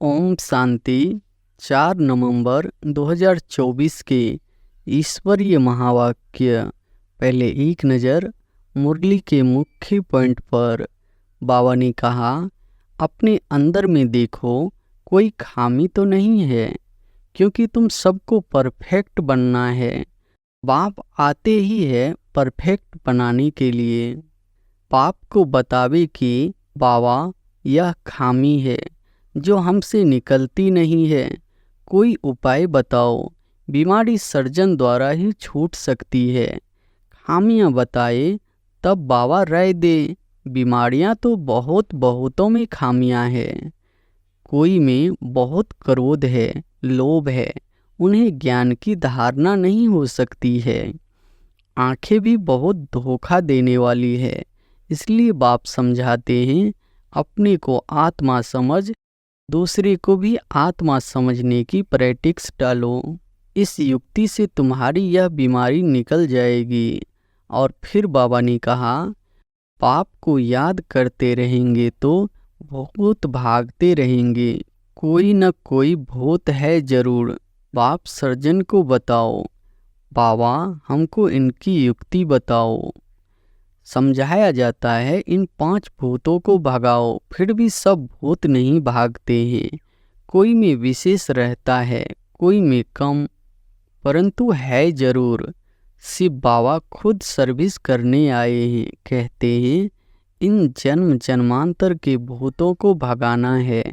ओम शांति। 4 नवंबर 2024 के ईश्वरीय महावाक्य। पहले एक नज़र मुरली के मुख्य पॉइंट पर। बाबा ने कहा, अपने अंदर में देखो, कोई खामी तो नहीं है, क्योंकि तुम सबको परफेक्ट बनना है। बाप आते ही है परफेक्ट बनाने के लिए। पाप को बतावे कि बाबा यह खामी है जो हमसे निकलती नहीं है, कोई उपाय बताओ। बीमारी सर्जन द्वारा ही छूट सकती है। खामियां बताए तब बाबा राय दे। बीमारियां तो बहुतों में खामियां हैं। कोई में बहुत क्रोध है, लोभ है, उन्हें ज्ञान की धारणा नहीं हो सकती है। आंखें भी बहुत धोखा देने वाली है, इसलिए बाप समझाते हैं, अपने को आत्मा समझ, दूसरे को भी आत्मा समझने की प्रैक्टिस डालो। इस युक्ति से तुम्हारी यह बीमारी निकल जाएगी। और फिर बाबा ने कहा, पाप को याद करते रहेंगे तो भूत भागते रहेंगे। कोई न कोई भूत है जरूर। बाप सर्जन को बताओ, बाबा हमको इनकी युक्ति बताओ। समझाया जाता है, इन 5 भूतों को भगाओ, फिर भी सब भूत नहीं भागते हैं। कोई में विशेष रहता है, कोई में कम, परंतु है जरूर। शिव बाबा खुद सर्विस करने आए हैं। कहते हैं, इन जन्म जन्मांतर के भूतों को भगाना है।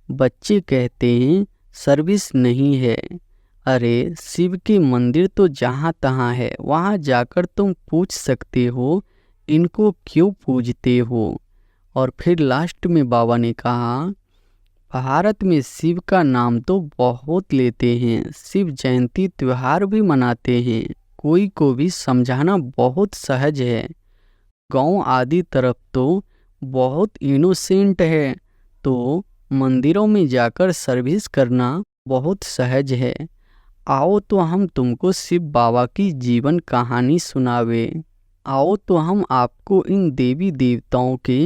बच्चे कहते हैं, सर्विस नहीं है। अरे, शिव के मंदिर तो जहाँ तहाँ है, वहाँ जाकर तुम पूछ सकते हो, इनको क्यों पूजते हो। और फिर लास्ट में बाबा ने कहा, भारत में शिव का नाम तो बहुत लेते हैं, शिव जयंती त्योहार भी मनाते हैं। कोई को भी समझाना बहुत सहज है। गांव आदि तरफ तो बहुत इनोसेंट है, तो मंदिरों में जाकर सर्विस करना बहुत सहज है। आओ तो हम तुमको शिव बाबा की जीवन कहानी सुनावे। आओ तो हम आपको इन देवी देवताओं के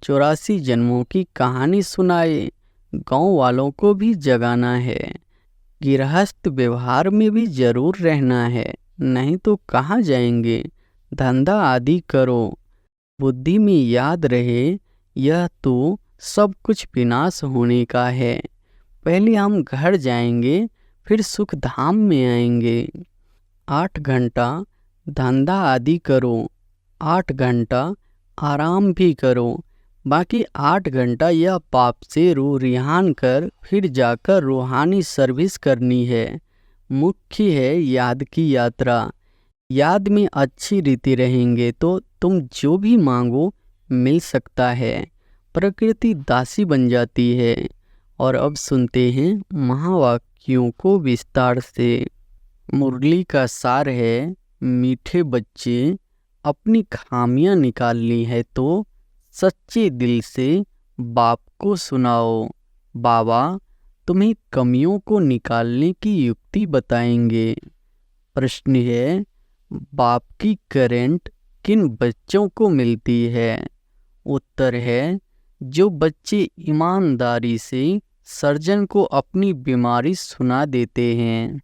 84 जन्मों की कहानी सुनाए। गांव वालों को भी जगाना है। गृहस्थ व्यवहार में भी जरूर रहना है, नहीं तो कहाँ जाएंगे। धंधा आदि करो, बुद्धि में याद रहे, यह तो सब कुछ विनाश होने का है। पहले हम घर जाएंगे, फिर सुख धाम में आएंगे। 8 घंटा धंधा आदि करो, 8 घंटा आराम भी करो। बाकी 8 घंटा यह पाप से रूह रिहान कर फिर जाकर रूहानी सर्विस करनी है। मुख्य है याद की यात्रा। याद में अच्छी रीति रहेंगे तो तुम जो भी मांगो मिल सकता है। प्रकृति दासी बन जाती है। और अब सुनते हैं महावाक्यों को विस्तार से। मुरली का सार है, मीठे बच्चे, अपनी खामियां निकालनी है तो सच्चे दिल से बाप को सुनाओ। बाबा तुम्हें कमियों को निकालने की युक्ति बताएंगे। प्रश्न है, बाप की करंट किन बच्चों को मिलती है? उत्तर है, जो बच्चे ईमानदारी से सर्जन को अपनी बीमारी सुना देते हैं।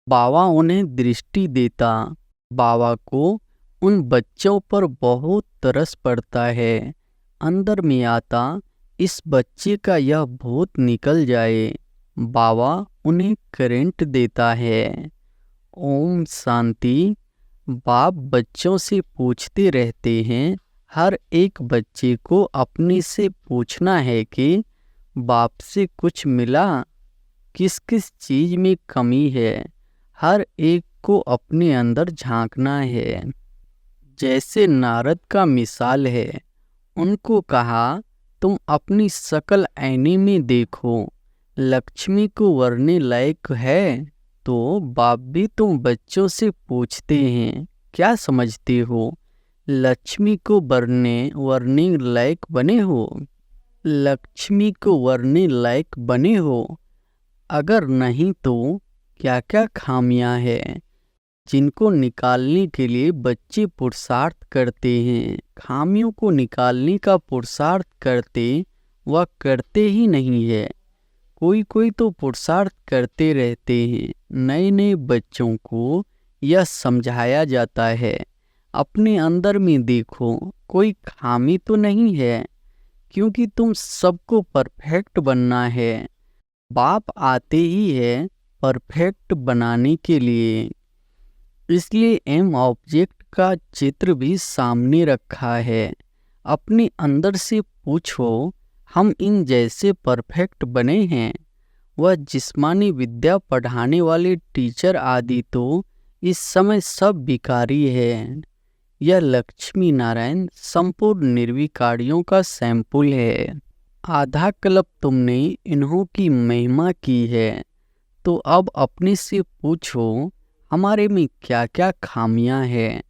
बाबा उन्हें दृष्टि देता। बाबा को उन बच्चों पर बहुत तरस पड़ता है। अंदर में आता, इस बच्चे का यह भूत निकल जाए। बाबा उन्हें करंट देता है। ओम शांति। बाप बच्चों से पूछते रहते हैं। हर एक बच्चे को अपने से पूछना है कि बाप से कुछ मिला, किस किस चीज में कमी है। हर एक को अपने अंदर झांकना है। जैसे नारद का मिसाल है, उनको कहा, तुम अपनी शकल आईने में देखो, लक्ष्मी को वरने लायक है। तो बाप भी तुम बच्चों से पूछते हैं, क्या समझते हो, लक्ष्मी को वरने लायक बने हो? लक्ष्मी को वरने लायक बने हो? अगर नहीं तो क्या क्या खामियां हैं जिनको निकालने के लिए बच्चे पुरुषार्थ करते हैं? खामियों को निकालने का पुरुषार्थ करते, वह करते ही नहीं है। कोई कोई तो पुरुषार्थ करते रहते हैं। नए नए बच्चों को यह समझाया जाता है, अपने अंदर में देखो, कोई खामी तो नहीं है, क्योंकि तुम सबको परफेक्ट बनना है। बाप आते ही है परफेक्ट बनाने के लिए, इसलिए एम ऑब्जेक्ट का चित्र भी सामने रखा है। अपने अंदर से पूछो, हम इन जैसे परफेक्ट बने हैं? वह जिस्मानी विद्या पढ़ाने वाले टीचर आदि तो इस समय सब भिखारी है। यह लक्ष्मी नारायण संपूर्ण निर्विकारियों का सैंपल है। आधा कल्प तुमने इन्हों की महिमा की है, तो अब अपने से पूछो, हमारे में क्या क्या खामियां हैं,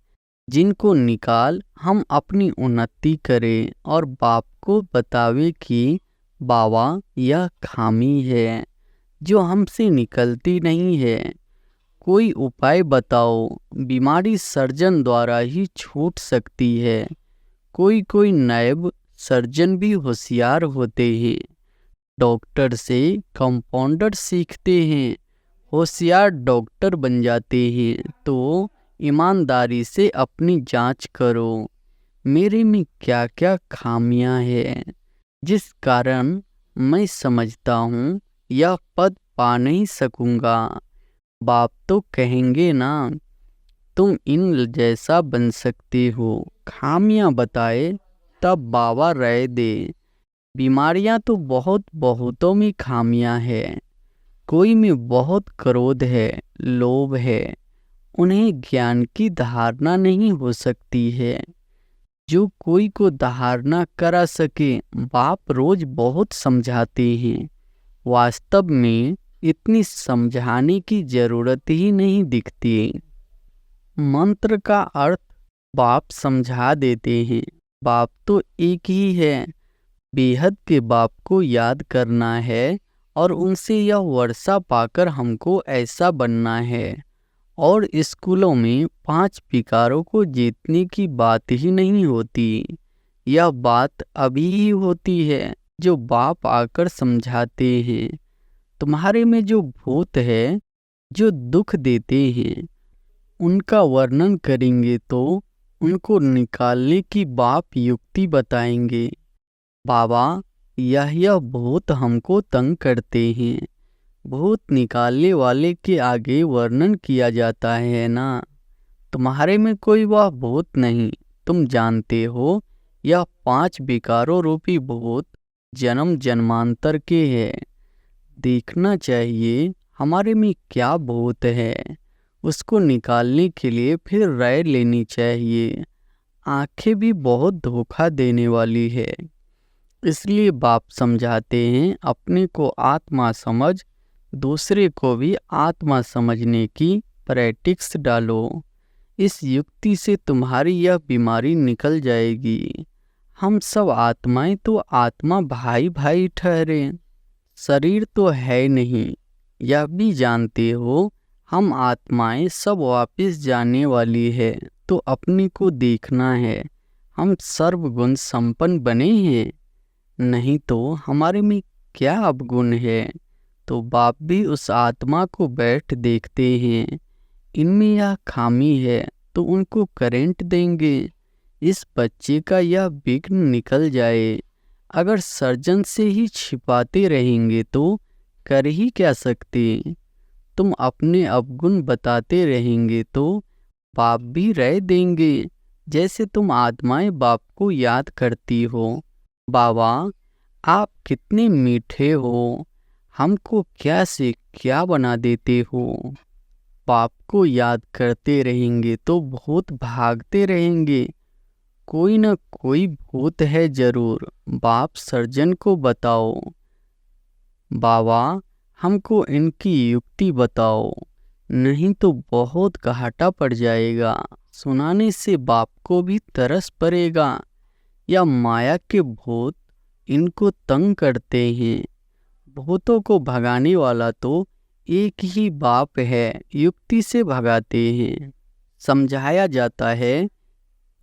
जिनको निकाल हम अपनी उन्नति करें और बाप को बतावे कि बाबा यह खामी है जो हमसे निकलती नहीं है। कोई उपाय बताओ। बीमारी सर्जन द्वारा ही छूट सकती है। कोई कोई नायब सर्जन भी होशियार होते हैं। डॉक्टर से कंपाउंडर सीखते हैं, होशियार डॉक्टर बन जाते हैं। तो ईमानदारी से अपनी जांच करो, मेरे में क्या क्या खामियां हैं, जिस कारण मैं समझता हूँ यह पद पा नहीं सकूँगा। बाप तो कहेंगे ना, तुम इन जैसा बन सकते हो। खामियां बताए तब बाबा राय दे। बीमारियां तो बहुत बहुतों में खामियां हैं। कोई में बहुत क्रोध है, लोभ है, उन्हें ज्ञान की धारणा नहीं हो सकती है। जो कोई को धारणा करा सके, बाप रोज बहुत समझाते हैं। वास्तव में इतनी समझाने की जरूरत ही नहीं दिखती। मंत्र का अर्थ बाप समझा देते हैं। बाप तो एक ही है। बेहद के बाप को याद करना है और उनसे यह वर्षा पाकर हमको ऐसा बनना है। और स्कूलों में 5 विकारों को जीतने की बात ही नहीं होती। यह बात अभी ही होती है जो बाप आकर समझाते हैं। तुम्हारे में जो भूत है, जो दुख देते हैं, उनका वर्णन करेंगे तो उनको निकालने की बाप युक्ति बताएंगे। बाबा यह भूत हमको तंग करते हैं। भूत निकालने वाले के आगे वर्णन किया जाता है ना। तुम्हारे में कोई वह भूत नहीं। तुम जानते हो यह 5 विकारों रूपी भूत जन्म जन्मांतर के है। देखना चाहिए हमारे में क्या भूत है, उसको निकालने के लिए फिर राय लेनी चाहिए। आंखें भी बहुत धोखा देने वाली है, इसलिए बाप समझाते हैं अपने को आत्मा समझ, दूसरे को भी आत्मा समझने की प्रैक्टिस डालो। इस युक्ति से तुम्हारी यह बीमारी निकल जाएगी। हम सब आत्माएं तो आत्मा भाई भाई ठहरे, शरीर तो है नहीं। यह भी जानते हो हम आत्माएं सब वापस जाने वाली है। तो अपने को देखना है, हम सर्वगुण संपन्न बने हैं, नहीं तो हमारे में क्या अवगुण है। तो बाप भी उस आत्मा को बैठ देखते हैं, इनमें यह खामी है तो उनको करंट देंगे, इस बच्चे का यह विघ्न निकल जाए। अगर सर्जन से ही छिपाते रहेंगे तो कर ही क्या सकते। तुम अपने अवगुण बताते रहेंगे तो बाप भी रह देंगे। जैसे तुम आत्माएं बाप को याद करती हो, बाबा आप कितने मीठे हो, हमको क्या से क्या बना देते हो। बाप को याद करते रहेंगे तो भूत भागते रहेंगे। कोई न कोई भूत है जरूर। बाप सर्जन को बताओ, बाबा हमको इनकी युक्ति बताओ, नहीं तो बहुत घाटा पड़ जाएगा। सुनाने से बाप को भी तरस पड़ेगा। या माया के भूत इनको तंग करते हैं। भूतों को भगाने वाला तो एक ही बाप है, युक्ति से भगाते हैं। समझाया जाता है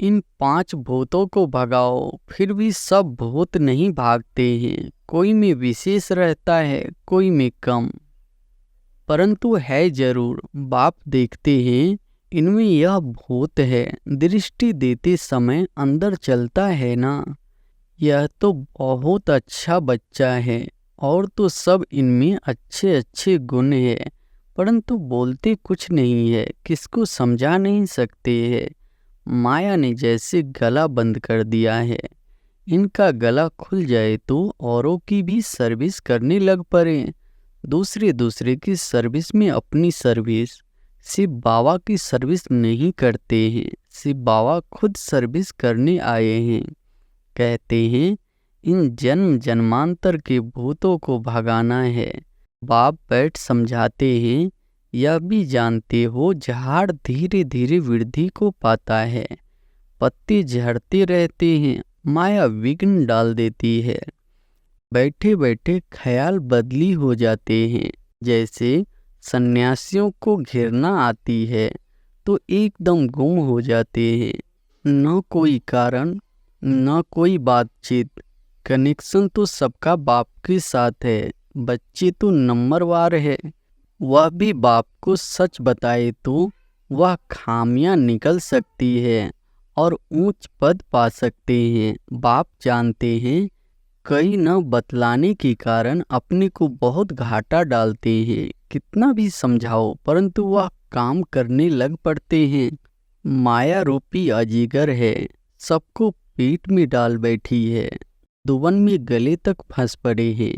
इन 5 भूतों को भगाओ, फिर भी सब भूत नहीं भागते हैं। कोई में विशेष रहता है, कोई में कम, परंतु है जरूर। बाप देखते हैं इनमें यह भूत है, दृष्टि देते समय अंदर चलता है ना, यह तो बहुत अच्छा बच्चा है। और तो सब इनमें अच्छे अच्छे गुण है, परंतु बोलते कुछ नहीं है, किसको समझा नहीं सकते हैं। माया ने जैसे गला बंद कर दिया है, इनका गला खुल जाए तो औरों की भी सर्विस करने लग पड़े। दूसरे दूसरे की सर्विस में अपनी सर्विस। शिव बाबा की सर्विस नहीं करते हैं, शिव बाबा खुद सर्विस करने आए हैं। कहते हैं इन जन्म जन्मांतर के भूतों को भगाना है। बाप बैठ समझाते हैं, यह भी जानते हो झाड़ धीरे धीरे वृद्धि को पाता है, पत्ते झड़ते रहते हैं, माया विघ्न डाल देती है। बैठे बैठे ख्याल बदली हो जाते हैं। जैसे सन्यासियों को घिरना आती है तो एकदम गुम हो जाते हैं, न कोई कारण न कोई बातचीत। कनेक्शन तो सबका बाप के साथ है, बच्चे तो नंबरवार है। वह भी बाप को सच बताए तो वह खामियां निकल सकती है और ऊंच पद पा सकते हैं। बाप जानते हैं कई न बतलाने के कारण अपने को बहुत घाटा डालते हैं। कितना भी समझाओ परंतु वह काम करने लग पड़ते हैं। माया रूपी अजीगर है, सबको पेट में डाल बैठी है, दुवन में गले तक फंस पड़े हैं।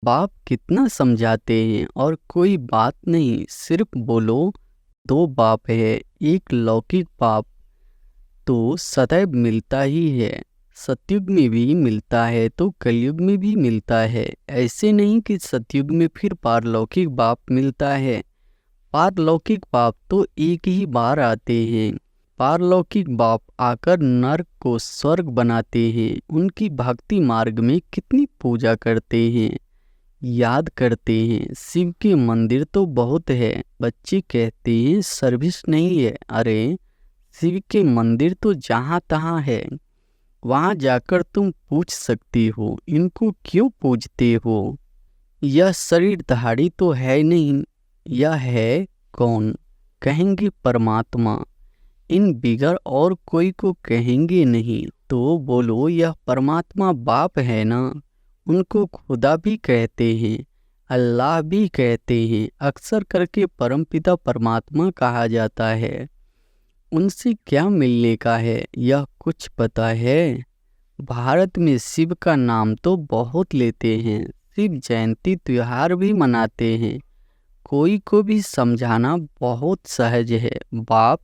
बाप कितना समझाते हैं और कोई बात नहीं, सिर्फ बोलो 2 बाप है। एक लौकिक बाप तो सदैव मिलता ही है, सतयुग में भी मिलता है तो कलयुग में भी मिलता है। ऐसे नहीं कि सतयुग में फिर पारलौकिक बाप मिलता है। पारलौकिक बाप तो एक ही बार आते हैं। पारलौकिक बाप आकर नरक को स्वर्ग बनाते हैं। उनकी भक्ति मार्ग में कितनी पूजा करते हैं, याद करते हैं। शिव के मंदिर तो बहुत है, बच्चे कहते हैं सर्विस नहीं है। अरे शिव के मंदिर तो जहाँ तहाँ है, वहाँ जाकर तुम पूछ सकती हो इनको क्यों पूजते हो। यह शरीरधारी तो है नहीं, यह है कौन? कहेंगे परमात्मा। इन बिगर और कोई को कहेंगे नहीं तो बोलो यह परमात्मा बाप है ना। उनको खुदा भी कहते हैं, अल्लाह भी कहते हैं, अक्सर करके परमपिता परमात्मा कहा जाता है। उनसे क्या मिलने का है, यह कुछ पता है? भारत में शिव का नाम तो बहुत लेते हैं, शिव जयंती त्योहार भी मनाते हैं। कोई को भी समझाना बहुत सहज है। बाप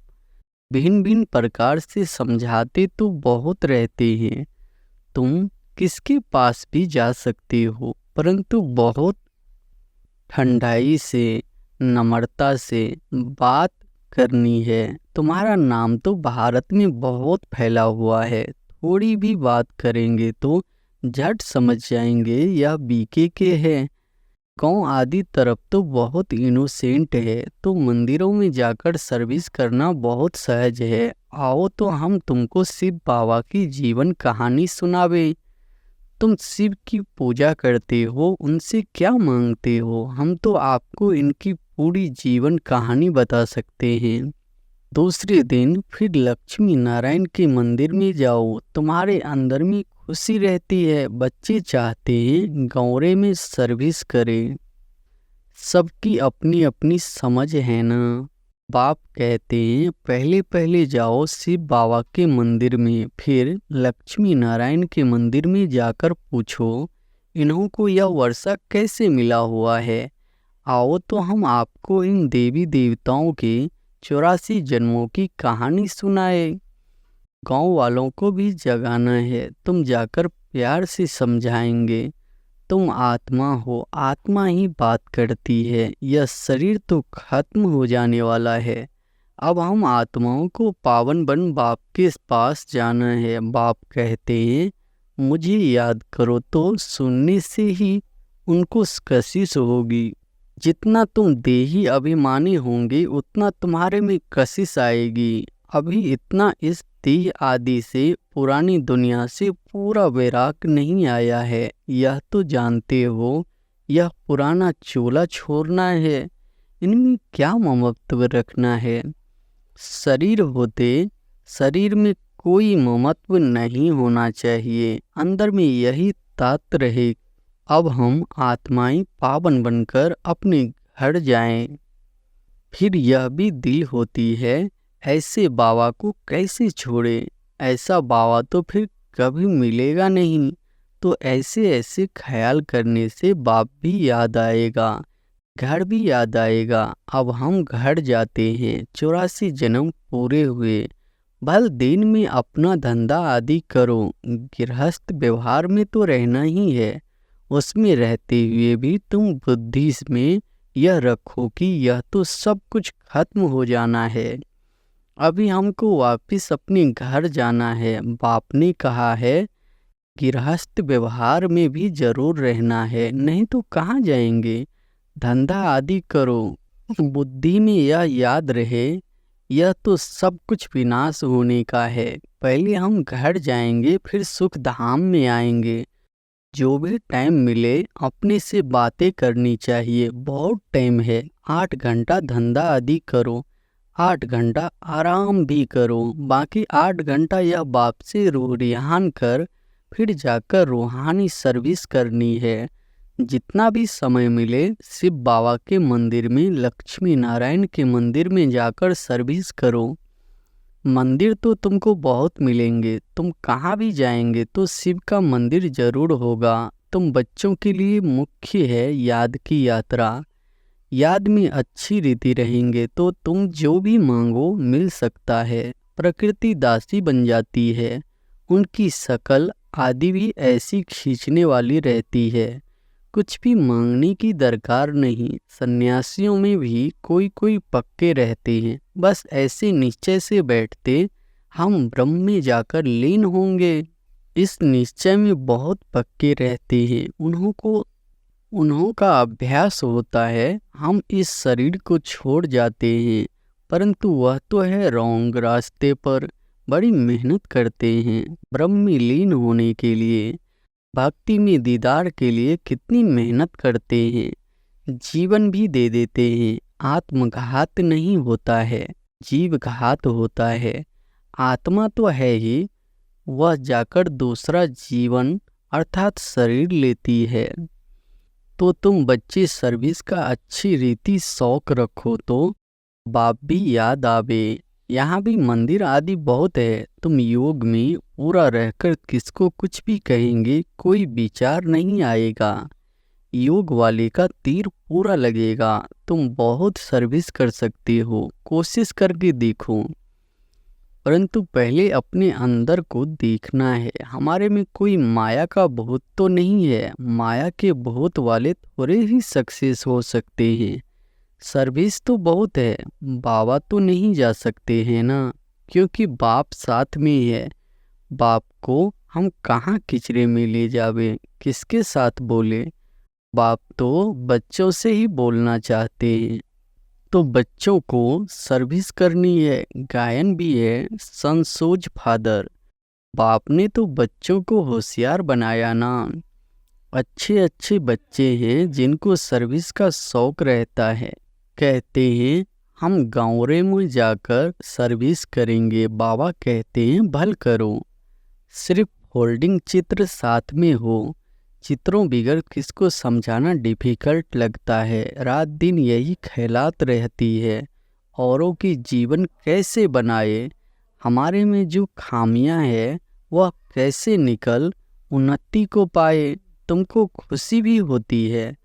भिन्न भिन्न प्रकार से समझाते तो बहुत रहते हैं। तुम किसके पास भी जा सकते हो, परंतु बहुत ठंडाई से, नम्रता से बात करनी है। तुम्हारा नाम तो भारत में बहुत फैला हुआ है, थोड़ी भी बात करेंगे तो झट समझ जाएंगे यह बीके के है। गाँव आदि तरफ तो बहुत इनोसेंट है, तो मंदिरों में जाकर सर्विस करना बहुत सहज है। आओ तो हम तुमको शिव बाबा की जीवन कहानी सुनावे। तुम शिव की पूजा करते हो, उनसे क्या मांगते हो? हम तो आपको इनकी पूरी जीवन कहानी बता सकते हैं। दूसरे दिन फिर लक्ष्मी नारायण के मंदिर में जाओ, तुम्हारे अंदर में खुशी रहती है। बच्चे चाहते हैं गौरे में सर्विस करें, सबकी अपनी अपनी समझ है ना। बाप कहते हैं पहले पहले जाओ शिव बाबा के मंदिर में, फिर लक्ष्मी नारायण के मंदिर में जाकर पूछो इन्हों को यह वर्षा कैसे मिला हुआ है। आओ तो हम आपको इन देवी देवताओं के 84 जन्मों की कहानी सुनाए। गांव वालों को भी जगाना है, तुम जाकर प्यार से समझाएंगे। तुम आत्मा हो, आत्मा ही बात करती है। यह शरीर तो खत्म हो जाने वाला है। अब हम आत्माओं को पावन बन बाप के पास जाना है। बाप कहते हैं मुझे याद करो, तो सुनने से ही उनको कशिश होगी। जितना तुम देही अभिमानी होंगे उतना तुम्हारे में कशिश आएगी। अभी इतना इस देह आदि से पुरानी दुनिया से पूरा वैराग नहीं आया है, यह तो जानते हो। यह पुराना चोला छोड़ना है, इनमें क्या ममत्व रखना है। शरीर होते शरीर में कोई ममत्व नहीं होना चाहिए, अंदर में यही तात रहे। अब हम आत्माएं पावन बनकर अपने घर जाएं। फिर यह भी दिल होती है, ऐसे बाबा को कैसे छोड़े। ऐसा बाबा तो फिर कभी मिलेगा नहीं। तो ऐसे ऐसे ख्याल करने से बाप भी याद आएगा, घर भी याद आएगा। अब हम घर जाते हैं, 84 जन्म पूरे हुए। भल दिन में अपना धंधा आदि करो, गृहस्थ व्यवहार में तो रहना ही है। उसमें रहते हुए भी तुम बुद्धि में यह रखो कि यह तो सब कुछ खत्म हो जाना है। अभी हमको वापस अपने घर जाना है। बाप ने कहा है गृहस्थ व्यवहार में भी जरूर रहना है, नहीं तो कहाँ जाएंगे। धंधा आदि करो, बुद्धि में यह याद रहे यह तो सब कुछ विनाश होने का है। पहले हम घर जाएंगे, फिर सुख धाम में आएंगे। जो भी टाइम मिले अपने से बातें करनी चाहिए। बहुत टाइम है, 8 घंटा धंधा आदि करो, 8 घंटा आराम भी करो। बाकी 8 घंटा यह बाप से रूहान कर फिर जाकर रूहानी सर्विस करनी है। जितना भी समय मिले शिव बाबा के मंदिर में, लक्ष्मी नारायण के मंदिर में जाकर सर्विस करो। मंदिर तो तुमको बहुत मिलेंगे, तुम कहाँ भी जाएंगे तो शिव का मंदिर जरूर होगा। तुम बच्चों के लिए मुख्य है याद की यात्रा। याद में अच्छी रीति रहेंगे तो तुम जो भी मांगो मिल सकता है। प्रकृति दासी बन जाती है, उनकी शकल आदि भी ऐसी खींचने वाली रहती है। कुछ भी मांगने की दरकार नहीं। सन्यासियों में भी कोई कोई पक्के रहते हैं, बस ऐसे निश्चय से बैठते हम ब्रह्म में जाकर लीन होंगे। इस निश्चय में बहुत पक्के रहते हैं, उन्हों का अभ्यास होता है। हम इस शरीर को छोड़ जाते हैं, परंतु वह तो है रॉन्ग रास्ते पर। बड़ी मेहनत करते हैं ब्रह्म में लीन होने के लिए, भक्ति में दीदार के लिए कितनी मेहनत करते हैं, जीवन भी दे देते हैं। आत्मघात नहीं होता है, जीव घात होता है। आत्मा तो है ही, वह जाकर दूसरा जीवन अर्थात शरीर लेती है। तो तुम बच्चे सर्विस का अच्छी रीति शौक रखो तो बाप भी याद आवे। यहाँ भी मंदिर आदि बहुत है। तुम योग में पूरा रहकर किसको कुछ भी कहेंगे कोई विचार नहीं आएगा। योग वाले का तीर पूरा लगेगा। तुम बहुत सर्विस कर सकते हो, कोशिश करके देखो। परंतु पहले अपने अंदर को देखना है। हमारे में कोई माया का भूत तो नहीं है। माया के भूत वाले थोड़े ही सक्सेस हो सकते हैं। सर्विस तो बहुत है, बाबा तो नहीं जा सकते हैं ना, क्योंकि बाप साथ में है। बाप को हम कहाँ किचरे में ले जावे, किसके साथ बोले। बाप तो बच्चों से ही बोलना चाहते हैं, तो बच्चों को सर्विस करनी है। गायन भी है संसोज फादर। बाप ने तो बच्चों को होशियार बनाया ना। अच्छे अच्छे बच्चे हैं जिनको सर्विस का शौक रहता है। कहते हैं हम गाँवरे में जाकर सर्विस करेंगे। बाबा कहते हैं भल करो, सिर्फ होल्डिंग चित्र साथ में हो। चित्रों बिगर किसको समझाना डिफिकल्ट लगता है। रात दिन यही ख्यालात रहती है, औरों की जीवन कैसे बनाए, हमारे में जो खामियां है वह कैसे निकल उन्नति को पाए। तुमको खुशी भी होती है।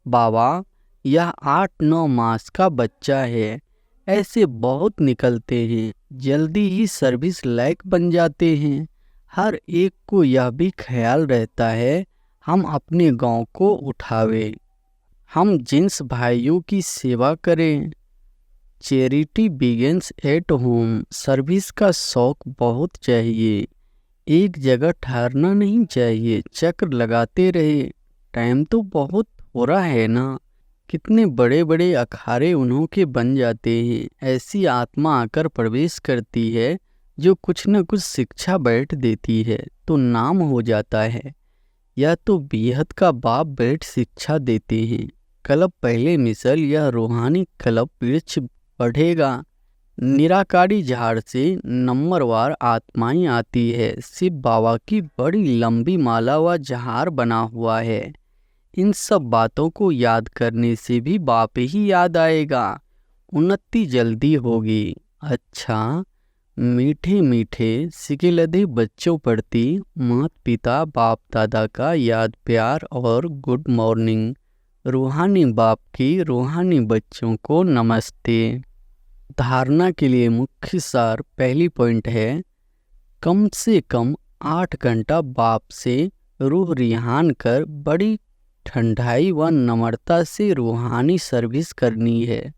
बाबा यह 8-9 मास का बच्चा है, ऐसे बहुत निकलते हैं, जल्दी ही सर्विस लायक बन जाते हैं। हर एक को यह भी ख्याल रहता है हम अपने गांव को उठावे, हम जिन्स भाइयों की सेवा करें। Charity begins at home. Service का शौक बहुत चाहिए, एक जगह ठहरना नहीं चाहिए, चक्र लगाते रहे। टाइम तो बहुत हो रहा है ना, कितने बड़े बड़े अखाड़े उन्हों के बन जाते हैं। ऐसी आत्मा आकर प्रवेश करती है जो कुछ न कुछ शिक्षा बैठ देती है तो नाम हो जाता है, या तो बेहद का बाप बैठ शिक्षा देते हैं। कलब पहले मिसल या रूहानी कलब वृक्ष बढ़ेगा। निराकारी झाड़ से नंबरवार आत्माएं आती है। शिव बाबा की बड़ी लंबी माला व झाड़ बना हुआ है। इन सब बातों को याद करने से भी बाप ही याद आएगा, उन्नति जल्दी होगी। अच्छा, मीठे मीठे सिकिलधे बच्चों प्रति माता पिता बाप दादा का याद प्यार और गुड मॉर्निंग। रूहानी बाप की रूहानी बच्चों को नमस्ते। धारणा के लिए मुख्य सार पहली पॉइंट है, कम से कम 8 घंटा बाप से रूह रिहान कर बड़ी ठंडाई व नम्रता से रूहानी सर्विस करनी है।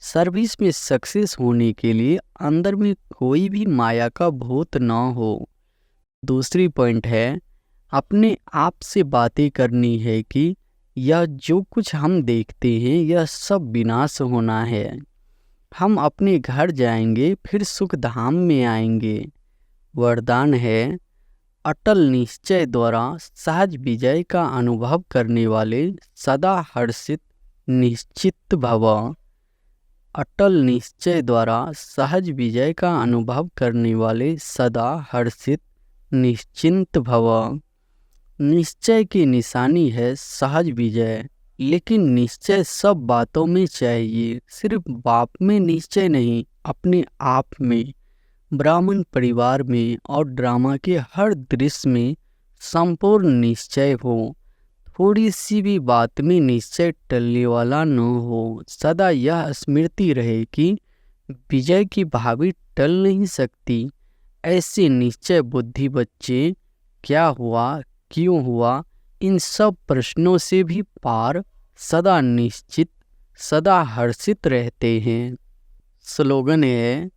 सर्विस में सक्सेस होने के लिए अंदर में कोई भी माया का भूत न हो। दूसरी पॉइंट है, अपने आप से बातें करनी है कि यह जो कुछ हम देखते हैं यह सब विनाश होना है। हम अपने घर जाएंगे फिर सुख धाम में आएंगे। वरदान है, अटल निश्चय द्वारा सहज विजय का अनुभव करने वाले सदा हर्षित निश्चित भव। अटल निश्चय द्वारा सहज विजय का अनुभव करने वाले सदा हर्षित निश्चिंत भव। निश्चय की निशानी है सहज विजय, लेकिन निश्चय सब बातों में चाहिए, सिर्फ बाप में निश्चय नहीं, अपने आप में, ब्राह्मण परिवार में और ड्रामा के हर दृश्य में संपूर्ण निश्चय हो। थोड़ी सी भी बात में निश्चय टलने वाला न हो। सदा यह स्मृति रहे कि विजय की भावी टल नहीं सकती। ऐसे निश्चय बुद्धि बच्चे क्या हुआ, क्यों हुआ, इन सब प्रश्नों से भी पार सदा निश्चित सदा हर्षित रहते हैं। स्लोगन है,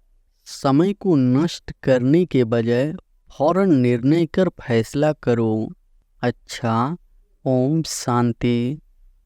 समय को नष्ट करने के बजाय फौरन निर्णय कर फैसला करो। अच्छा, ओम शांति।